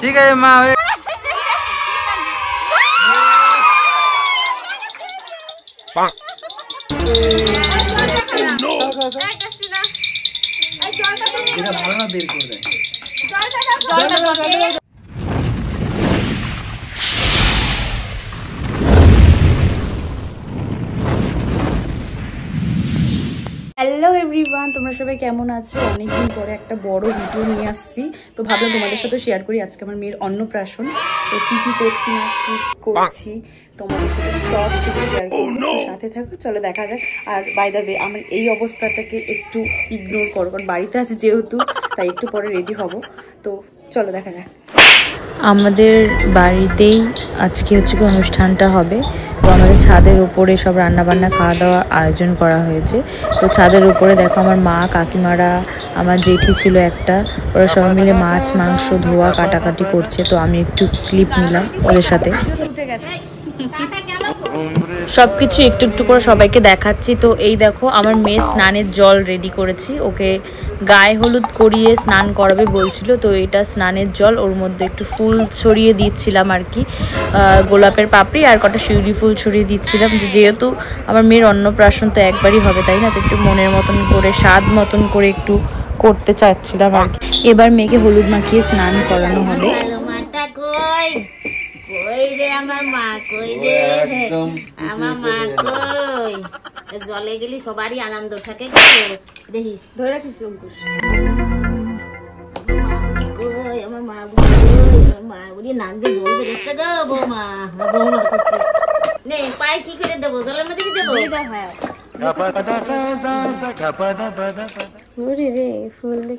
ঠিক আছে মা। হ্যালো এভরিওয়ান, তোমরা সবাই কেমন আছো? অনেকদিন পরে একটা বড় ভিডিও নিয়ে আসছি, তো ভাবলাম তোমাদের সাথে শেয়ার করি। আজকে আমার মেয়ের অন্নপ্রাশন, তো কি কি করছি না কি করছি তোমাদের সাথে সব কিছু শেয়ার করবো, সাথে থাকো, চলো দেখা যাক। আর বাই দ্য ওয়ে, আমার এই অবস্থাটাকে একটু ইগনোর করো, কারণ বাড়িতে আছে যেহেতু, তাই একটু পরে রেডি হব। তো চলো দেখা যাক। আমাদের বাড়িতেই আজকে হচ্ছে কি অনুষ্ঠানটা হবে। তো আমাদের ছাদের উপরে সব রান্নাবান্না খাওয়া দাওয়ার আয়োজন করা হয়েছে। তো ছাদের উপরে দেখো আমার মা, কাকিমারা, আমার জেঠি ছিল একটা, ওরা সবাই মিলে মাছ মাংস ধোয়া কাটাকাটি করছে। তো আমি একটু ক্লিপ নিলাম ওদের সাথে, সবকিছু একটু একটু করে সবাইকে দেখাচ্ছি। তো এই দেখো আমার মেয়ে স্নানের জল রেডি করেছি, ওকে গায়ে হলুদ করিয়ে স্নান করাবে বলছিল। তো এটা স্নানের জল, ওর মধ্যে একটু ফুল ছড়িয়ে দিচ্ছিলাম আর কি, গোলাপের পাপড়ি আর কটা শিউলি ফুল ছড়িয়ে দিচ্ছিলাম। যেহেতু আমার মেয়ের অন্নপ্রাশন তো একবারই হবে, তাই না? তো একটু মনের মতন করে, স্বাদ মতন করে একটু করতে চাচ্ছিলাম আর কি। এবার মেয়েকে হলুদ মাখিয়ে স্নান করানো হবে। কই রে আমার মা, কই রে আমার মা, কই? জলে গেলি সবারই আনন্দ থাকে, দেখিস ধরে রাখিস অঙ্কুশ। কই আমার মা, আমার মা বুড়ি নাক দিয়ে জল বেরোচ্ছে গো বৌমা, বৌমা করছে নে পায়ে কি করে দেবো, জলের মধ্যে কি দেবো?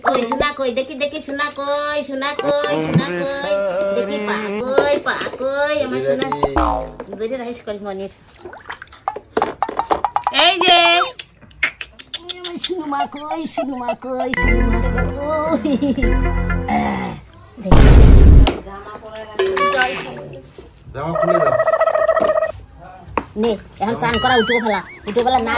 কই শোনা কই, দেখি দেখি শোনা কই, শোনা কই, শোনা কই, দেখি পা কই, পা কই আমার শোনা। দুইটা রাইস করি মনির, এই যে শুনু মা কই, শুনু মা কই, শুনু মা কই। জামা পরে জামা খুলে দাও নে, এখন স্নান করা উঠো ফেলা, উঠো ফেলা না।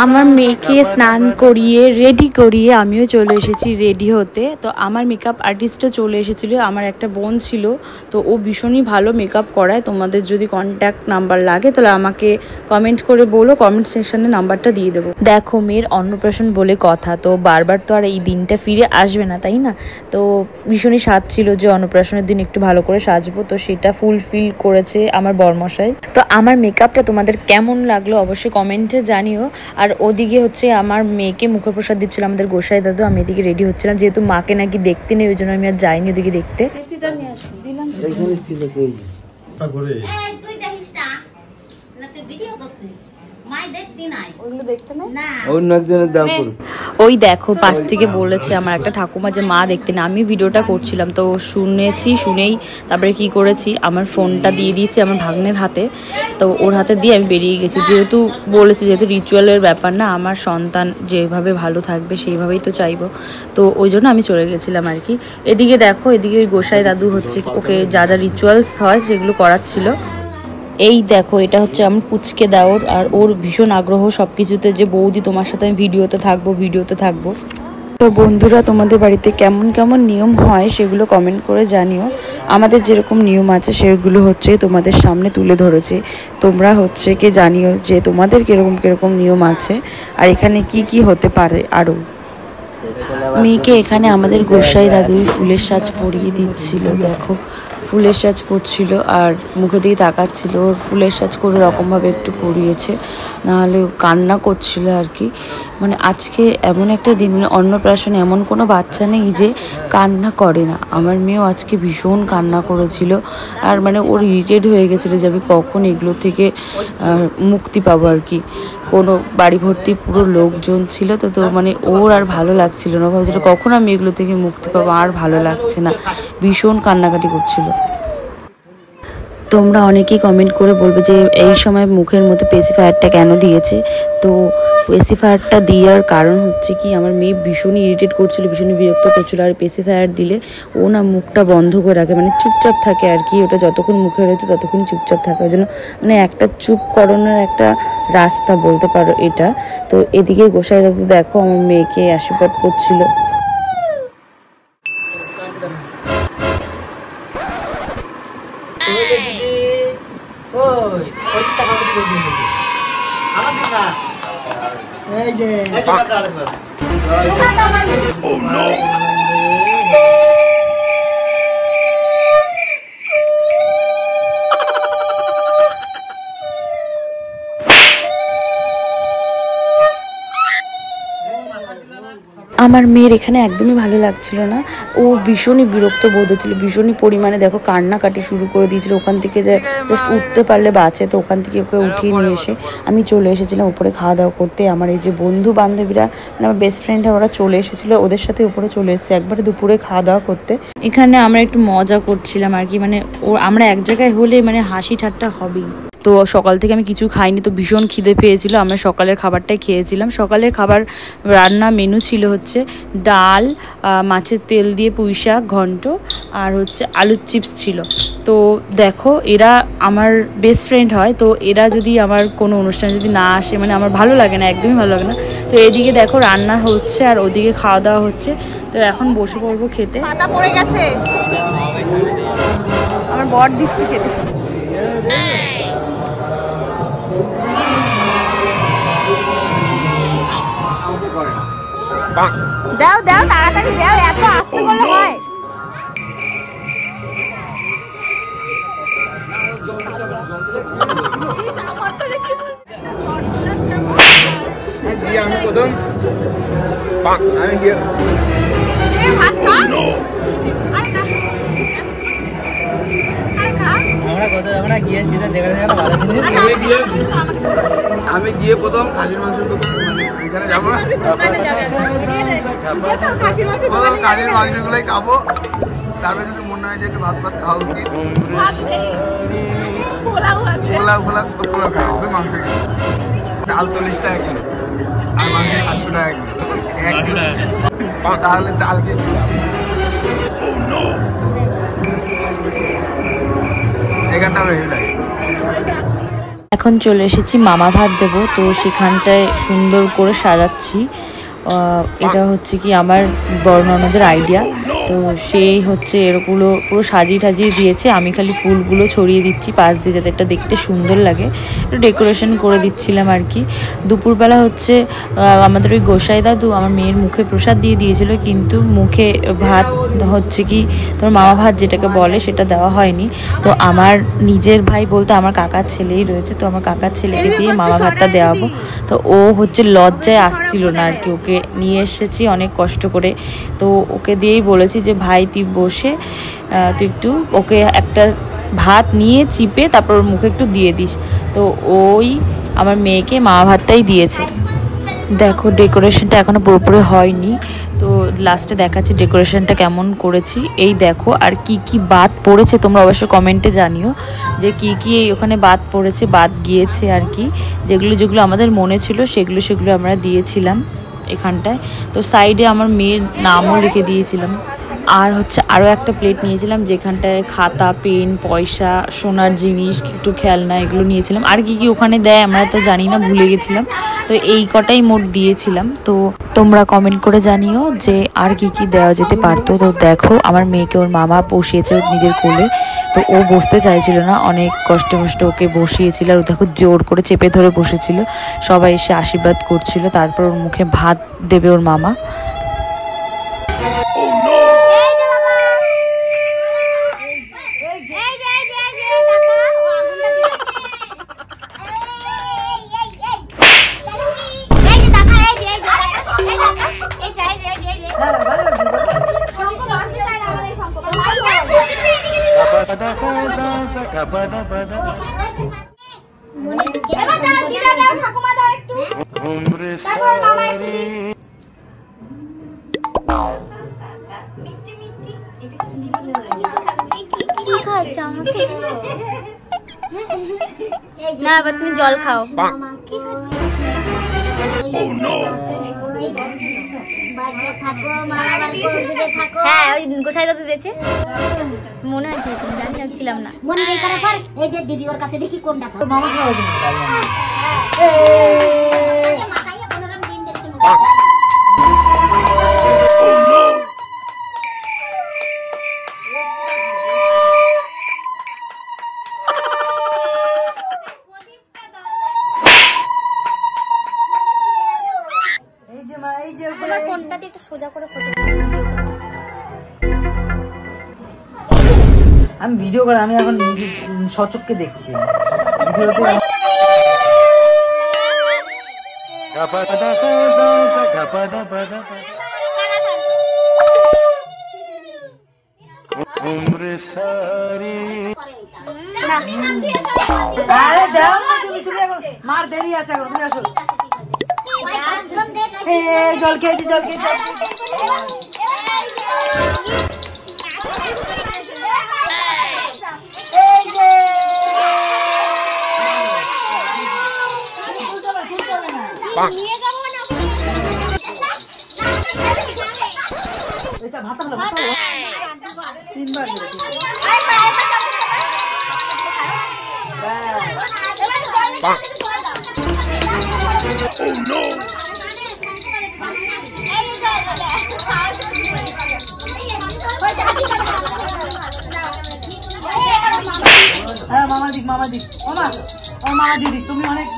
আমার মেয়েকে স্নান করিয়ে রেডি করিয়ে আমিও চলে এসেছি রেডি হতে। তো আমার মেকআপ আর্টিস্টও চলে এসেছিলো, আমার একটা বোন ছিল, তো ও ভীষণই ভালো মেকআপ করায়। তোমাদের যদি কন্ট্যাক্ট নাম্বার লাগে তাহলে আমাকে কমেন্ট করে বলো, কমেন্ট সেকশনে নাম্বারটা দিয়ে দেবো। দেখো মেয়ের অন্নপ্রাশন বলে কথা, তো বারবার তো আর এই দিনটা ফিরে আসবে না, তাই না? তো ভীষণই স্বাদ ছিল যে অন্নপ্রাশনের দিন একটু ভালো করে সাজবো, তো সেটা ফুলফিল করেছে আমার বরমশাই। তো আমার মেকআপটা তোমাদের কেমন লাগলো অবশ্যই কমেন্টে জানিও। আর ওদিকে হচ্ছে আমার মেয়েকে মুখপ্রসাদ দিচ্ছিল আমাদের গোসাই দাদু, আমি এদিকে রেডি হচ্ছিলাম, যেহেতু মাকে নাকি দেখতে নেই ওই জন্য আমি আর যাইনি ওদিকে দেখতে। ওই দেখো পাশ থেকে বলেছে আমার একটা ঠাকুমা যে মা দেখতে না, আমি ভিডিওটা করছিলাম তো শুনেছি, শুনেই তারপরে কি করেছি, আমার ফোনটা দিয়ে দিয়েছি আমার ভাগ্নের হাতে। তো ওর হাতে দিয়ে আমি বেরিয়ে গেছি, যেহেতু বলেছি যেহেতু রিচুয়ালের ব্যাপার না, আমার সন্তান যেভাবে ভালো থাকবে সেইভাবেই তো চাইবো, তো ওই জন্য আমি চলে গেছিলাম আর কি। এদিকে দেখো, এদিকে ওই গোসাই দাদু হচ্ছে ওকে যা যা রিচুয়ালস হয় সেগুলো করাচ্ছিল। এই দেখো এটা হচ্ছে আমার পুচকে দেওর, আর ওর ভীষণ আগ্রহ সব কিছুতে যে বৌদি তোমার সাথে আমি ভিডিওতে থাকবো, ভিডিওতে থাকবো। তো বন্ধুরা তোমাদের বাড়িতে কেমন কেমন নিয়ম হয় সেগুলো কমেন্ট করে জানিও। আমাদের যেরকম নিয়ম আছে সেগুলো হচ্ছে তোমাদের সামনে তুলে ধরেছি, তোমরা হচ্ছে কি জানিও যে তোমাদের কিরকম কিরকম নিয়ম আছে আর এখানে কি কি হতে পারে। আরও মেয়েকে এখানে আমাদের গোসাই দাদুই ফুলের সাজ পরিয়ে দিচ্ছিল, দেখো ফুলের সাজ পরছিল আর মুখে দিয়ে তাকাচ্ছিল। ওর ফুলের সাজ করে রকমভাবে একটু পরিয়েছে, নাহলে কান্না করছিল আর কি। মানে আজকে এমন একটা দিন, মানে অন্নপ্রাশনে এমন কোনো বাচ্চা নেই যে কান্না করে না। আমার মেয়েও আজকে ভীষণ কান্না করেছিল, আর মানে ওর ইরিটেড হয়ে গেছিলো যে আমি কখন এগুলো থেকে মুক্তি পাবো আর কি। কোনো বাড়ি ভর্তি পুরো লোকজন ছিল, তো মানে ওর আর ভালো লাগছিল না, ভাবছিল কখন আমি এগুলো থেকে মুক্তি পাবো, আর ভালো লাগছে না, ভীষণ কান্নাকাটি করছিল। তোমরা অনেকেই কমেন্ট করে বলবে যে এই সময় মুখের মধ্যে পেসিফায়ারটা কেন দিয়েছে। তো পেসিফায়ারটা দেওয়ার কারণ হচ্ছে কি, আমার মেয়ে ভীষণই ইরিটেট করছিল, ভীষণই বিরক্ত করছিল। আর পেসিফায়ার দিলে ও না মুখটা বন্ধ করে রাখে, মানে চুপচাপ থাকে আর কি। ওটা যতক্ষণ মুখে রয়েছে ততক্ষণ চুপচাপ থাকে, ওই জন্য মানে একটা চুপ করানোর একটা রাস্তা বলতে পারো এটা। তো এদিকে গোসাই দাদু দেখো আমার মেয়েকে আশীর্বাদ করছিল। আমার মেয়ের এখানে একদমই ভালো লাগছিল না, ও ভীষণই বিরক্ত বোধ হচ্ছিল, ভীষণই পরিমাণে দেখো কান্নাকাটি শুরু করে দিয়েছিল। ওখান থেকে যে জাস্ট উঠতে পারলে বাঁচে, তো ওখান থেকে ওকে উঠিয়ে নিয়ে এসে আমি চলে এসেছিলাম উপরে খাওয়া দাওয়া করতে। আমার এই যে বন্ধু বান্ধবীরা, মানে আমার বেস্ট ফ্রেন্ডরা, ওরা চলে এসেছিলো, ওদের সাথে উপরে চলে এসেছে একবারে দুপুরে খাওয়া দাওয়া করতে। এখানে আমরা একটু মজা করছিলাম আর কি, মানে আমরা এক জায়গায় হলে মানে হাসি ঠাট্টা হবেই। তো সকাল থেকে আমি কিছু খাইনি, তো ভীষণ খিদে পেয়েছিল। আমরা সকালের খাবারটাই খেয়েছিলাম। সকালের খাবার রান্না মেনু ছিল হচ্ছে ডাল, মাছের তেল দিয়ে পুঁই শাক ঘন্ট, আর হচ্ছে আলুর চিপস ছিল। তো দেখো এরা আমার বেস্ট ফ্রেন্ড হয়, তো এরা যদি আমার কোনো অনুষ্ঠান যদি না আসে, মানে আমার ভালো লাগে না, একদমই ভালো লাগে না। তো এদিকে দেখো রান্না হচ্ছে আর ওদিকে খাওয়া দাওয়া হচ্ছে। তো এখন বসে পড়বো খেতে। পাতা পড়ে গেছে, আমার বর দিচ্ছি খেতে। দাও দাও তাড়াতাড়ি দাও, এত আস্তে করলে হয়? আমি গিয়ে প্রথম খাসির মাংস এখানে যাবো, খাসির মাংস গুলোই খাবো। তারপরে যদি মনে হয় যে একটু ভাত ভাত খাওয়া উচিত, পোলাও খাওয়া শুধু মাংস কিলো, চাল 40 টাকা কিলো আর মাংস 500 টাকা কিলো, 1 কিলো তাহলে চাল কিলো। এখানটা বেশি লাগে। এখন চলে এসেছি মামা ভাত দেবো, তো সেখানটায় সুন্দর করে সাজাচ্ছি। এটা হচ্ছে কি আমার বড় ননদের আইডিয়া, তো সেই হচ্ছে এরগুলো পুরো সাজিয়ে টাজিয়ে দিয়েছে। আমি খালি ফুলগুলো ছড়িয়ে দিচ্ছি পাশ দিয়ে, যাতে একটা দেখতে সুন্দর লাগে, একটু ডেকোরেশন করে দিচ্ছিলাম আর কি। দুপুরবেলা হচ্ছে আমাদের ওই গোসাই দাদু আমার মেয়ের মুখে প্রসাদ দিয়ে দিয়েছিল, কিন্তু মুখে ভাত হচ্ছে কি তোমার মামা ভাত যেটাকে বলে সেটা দেওয়া হয়নি। তো আমার নিজের ভাই বলতে আমার কাকার ছেলেই রয়েছে, তো আমার কাকার ছেলেকে দিয়ে মামা ভাতটা দেওয়াবো। তো ও হচ্ছে লজ্জায় আসছিল না আর কি, ওকে নিয়ে এসেছি অনেক কষ্ট করে। তো ওকে দিয়েই বলেছি যে ভাই তুই বসে তুই একটু ওকে একটা ভাত নিয়ে চিপে তারপর ওর মুখে একটু দিয়ে দিস। তো ওই আমার মেয়েকে মামা ভাতটাই দিয়েছে। দেখো ডেকোরেশনটা এখনো পুরোপুরি হয়নি, তো লাস্টে দেখাচ্ছি ডেকোরেশনটা কেমন করেছি। এই দেখো, আর কি কি বাদ পড়েছে তোমরা অবশ্যই কমেন্টে জানিও যে কি কি ওখানে বাদ পড়েছে, বাদ গিয়েছে আর কি। যেগুলো যেগুলো আমাদের মনে ছিল সেগুলো আমরা দিয়েছিলাম এখানটায়। তো সাইডে আমার মেয়ের নামও লিখে দিয়েছিলাম। আর হচ্ছে আরও একটা প্লেট নিয়েছিলাম, যেখানটায় খাতা, পেন, পয়সা, সোনার জিনিস, একটু খেলনা, এগুলো নিয়েছিলাম। আর কি কি ওখানে দেয় আমরা তো জানি না, ভুলে গেছিলাম। তো এই কটাই মোট দিয়েছিলাম। তো তোমরা কমেন্ট করে জানিও যে আর কি কি দেওয়া যেতে পারতো। তো দেখো আমার মেয়েকে ওর মামা বসিয়েছে নিজের কোলে, তো ও বসতে চাইছিল না, অনেক কষ্ট ওকে বসিয়েছিল। আর ও দেখো জোর করে চেপে ধরে বসেছিল। সবাই এসে আশীর্বাদ করছিল, তারপর ওর মুখে ভাত দেবে ওর মামা। কি খাচ্ছে আমাকে? না এবার তুমি জল খাও। হ্যাঁ ওই গোসাই দাদু দিয়েছে মনে হচ্ছে, জানছিলাম না। মনে নেই করার পর এই যে দিদি ওর কাছে দেখি কোনটা খাও। মামা খাওয়া মাথায় কোনরকম দিন দেখতে ফোনটা দিয়ে একটু সোজা করে ফটো আমি ভিডিও করে আমি এখন সচক্ষে দেখছি ভিডিওতে। আরে দাও না তুমি এখন মার দেরি আছে এখন তুমি আসো। জল খেয়েছি জল খেয়েছি। ভাত হলো ভাত হলো 3 বার হ্যাঁ মামা দিক মামা দিক মামা ও মামা দিদি তুমি অনেক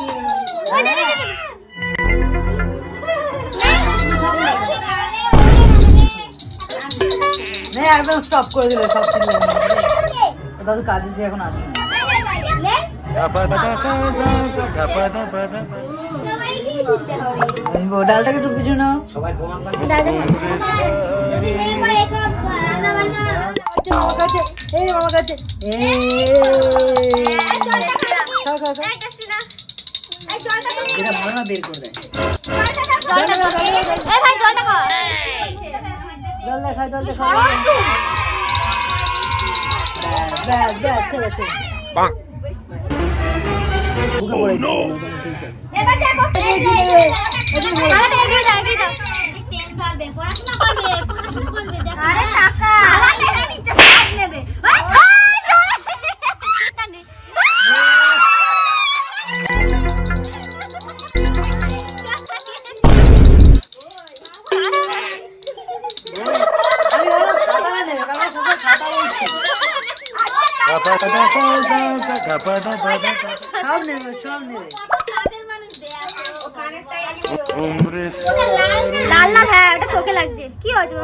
একদম স্টপ করে দিলে সব দাদু কাজে দিয়ে এখন আসে ডালটাকে একটু পিছু নাও সবাই মামা কাছে এটা ভালো না বের করে দেয় জল দেখা জল দেখা ব্যাস ব্যাস ছেড়েছে বুকে পড়েছে লাল লাল হ্যাঁ ওটা চোখে লাগছে কি হয়েছে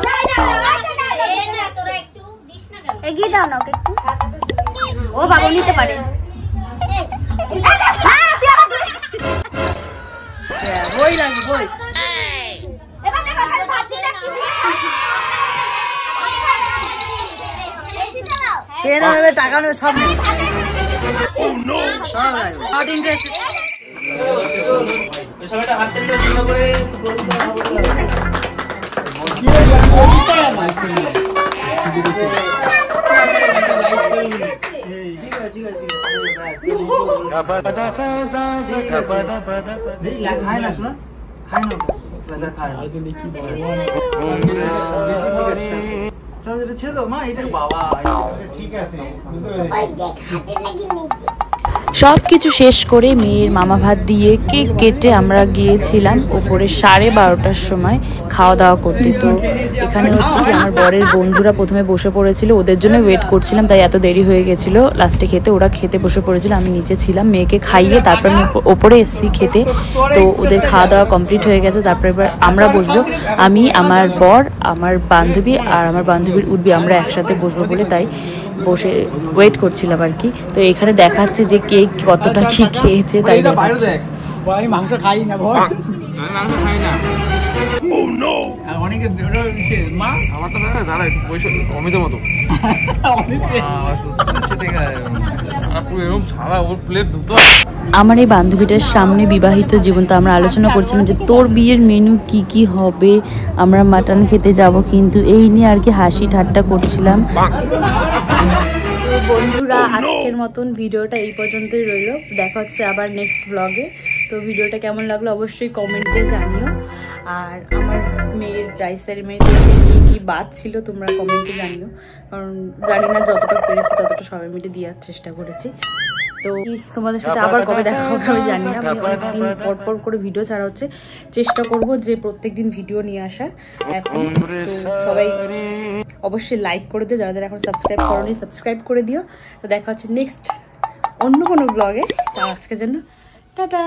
এগিয়ে দাও না ওকে একটু ও বাবা নিতে পারে বই লাগবে বই ট্রেন নেবে টাকা নেবে সব নেবে সব লাগবে নট ইন্টারেস্টেড খায় না শোনা খায় না খায় চলো যেটা ছেড়ে দাও মা এটা বাবা ঠিক আছে সব কিছু শেষ করে মেয়ের মামা ভাত দিয়ে কেক কেটে আমরা গিয়েছিলাম ওপরে 12:30টার সময় খাওয়া দাওয়া করতে। তো এখানে হচ্ছে কি আমার বরের বন্ধুরা প্রথমে বসে পড়েছিল, ওদের জন্য ওয়েট করছিলাম তাই এত দেরি হয়ে গেছিলো লাস্টে খেতে। ওরা খেতে বসে পড়েছিল, আমি নিচে ছিলাম, মেয়েকে খাইয়ে তারপর আমি ওপরে এসেছি খেতে। তো ওদের খাওয়া দাওয়া কমপ্লিট হয়ে গেছে, তারপরে এবার আমরা বসবো। আমি, আমার বর, আমার বান্ধবী আর আমার বান্ধবীর উঠবি, আমরা একসাথে বসবো বলে তাই বসে ওয়েট করছিলাম আর কি। তো এখানে দেখাচ্ছে যে কেক কতটা কি খেয়েছে তাই দেখাচ্ছে। মাংস খাই না ভয়, আমি মাংস খাই না। ও নো, আর অনেকে মা আমার তো না দাঁড়ায় বসে অমিতের মতো অমিত ঠিক আছে পুরো এরকম সারা ওর প্লেট দুটো। আমার এই বান্ধবীটার সামনে বিবাহিত জীবন, তো আমরা আলোচনা করছিলাম যে তোর বিয়ের মেনু কি কি হবে, আমরা মাটন খেতে যাব, কিন্তু এই নিয়ে আর কি হাসি ঠাট্টা করছিলাম। বন্ধুরা আজকের মতন ভিডিওটা এই পর্যন্তই রইল। দেখা হচ্ছে আবার নেক্সট ব্লগে। তো ভিডিওটা কেমন লাগলো অবশ্যই কমেন্টে জানিও। আর আমার মেয়ের রাইস সেরিমনিতে কী কী বাদ ছিল তোমরা কমেন্টে জানিও, কারণ জানি না, যতটা পেরেছি ততটা সবাই মিলে দেওয়ার চেষ্টা করেছি। তো তোমাদের সাথে আবার কবে দেখা হবে আমি জানি না, আমি অনেকদিন পর করে ভিডিও ছাড়া হচ্ছে, চেষ্টা করব যে প্রত্যেকদিন ভিডিও নিয়ে আসার। এখন তো সবাই অবশ্যই লাইক করে দিও, যারা যারা এখন সাবস্ক্রাইব করোনি সাবস্ক্রাইব করে দিও। তো দেখা হচ্ছে নেক্সট অন্য কোনো ব্লগে। তো আজকের জন্য টাটা।